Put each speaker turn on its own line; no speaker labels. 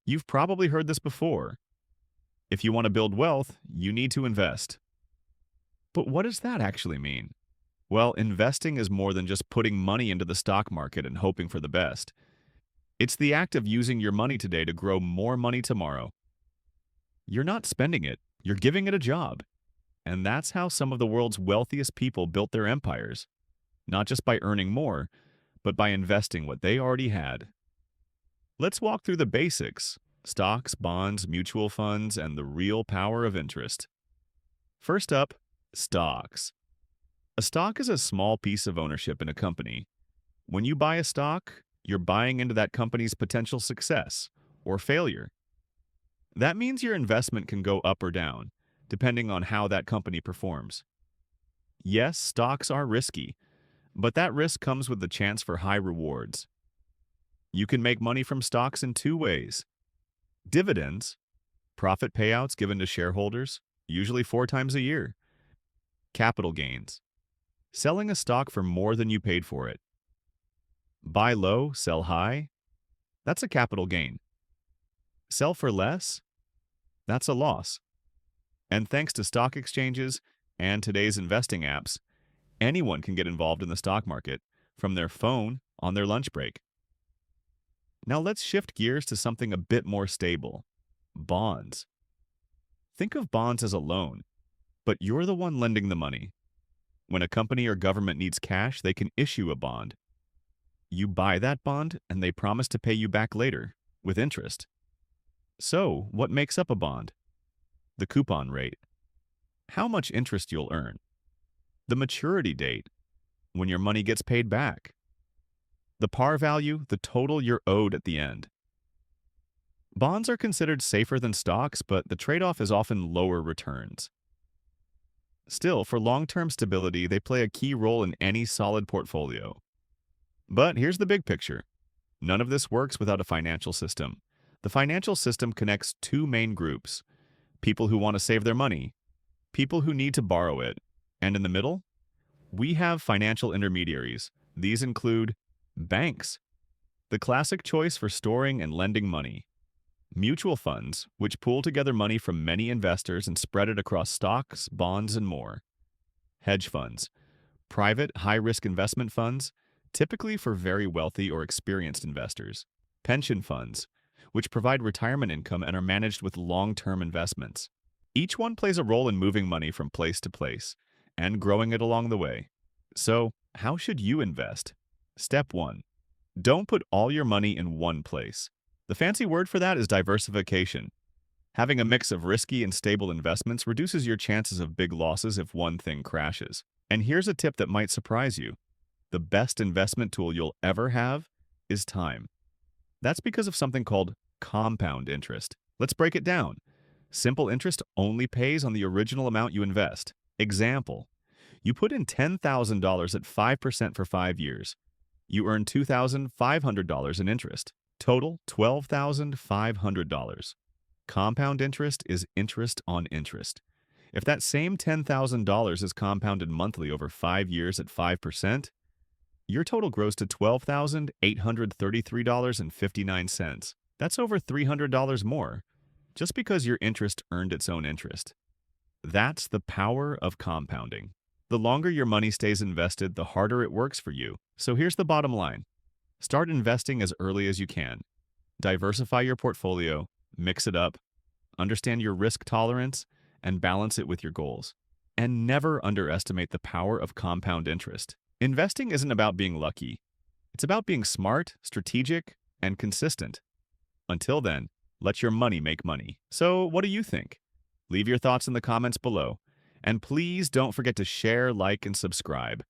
You've probably heard this before. If you want to build wealth, you need to invest. But what does that actually mean? Well, investing is more than just putting money into the stock market and hoping for the best. It's the act of using your money today to grow more money tomorrow. You're not spending it, you're giving it a job. And that's how some of the world's wealthiest people built their empires, not just by earning more, but by investing what they already had. Let's walk through the basics: stocks, bonds, mutual funds, and the real power of interest. First up, stocks. A stock is a small piece of ownership in a company. When you buy a stock, you're buying into that company's potential success or failure. That means your investment can go up or down, depending on how that company performs. Yes, stocks are risky, but that risk comes with the chance for high rewards. You can make money from stocks in two ways: dividends, profit payouts given to shareholders, usually 4 times a year; capital gains, selling a stock for more than you paid for it. Buy low, sell high, that's a capital gain. Sell for less, that's a loss. And thanks to stock exchanges and today's investing apps, anyone can get involved in the stock market from their phone on their lunch break. Now let's shift gears to something a bit more stable: bonds. Think of bonds as a loan, but you're the one lending the money. When a company or government needs cash, they can issue a bond. You buy that bond, and they promise to pay you back later, with interest. So, what makes up a bond? The coupon rate, how much interest you'll earn; the maturity date, when your money gets paid back; the par value, the total you're owed at the end. Bonds are considered safer than stocks, but the trade-off is often lower returns. Still, for long-term stability, they play a key role in any solid portfolio. But here's the big picture: none of this works without a financial system. The financial system connects two main groups: people who want to save their money, people who need to borrow it. And in the middle, we have financial intermediaries. These include banks, the classic choice for storing and lending money; mutual funds, which pool together money from many investors and spread it across stocks, bonds, and more; hedge funds, private, high-risk investment funds, typically for very wealthy or experienced investors; pension funds, which provide retirement income and are managed with long-term investments. Each one plays a role in moving money from place to place and growing it along the way. So, how should you invest? Step 1. Don't put all your money in one place. The fancy word for that is diversification. Having a mix of risky and stable investments reduces your chances of big losses if one thing crashes. And here's a tip that might surprise you: the best investment tool you'll ever have is time. That's because of something called compound interest. Let's break it down. Simple interest only pays on the original amount you invest. Example: you put in $10,000 at 5% for 5 years. You earn $2,500 in interest. Total, $12,500. Compound interest is interest on interest. If that same $10,000 is compounded monthly over 5 years at 5%, your total grows to $12,833.59. That's over $300 more, just because your interest earned its own interest. That's the power of compounding. The longer your money stays invested, the harder it works for you. So here's the bottom line: start investing as early as you can. Diversify your portfolio, mix it up, understand your risk tolerance, and balance it with your goals. And never underestimate the power of compound interest. Investing isn't about being lucky. It's about being smart, strategic, and consistent. Until then, let your money make money. So, what do you think? Leave your thoughts in the comments below. And please don't forget to share, like, and subscribe.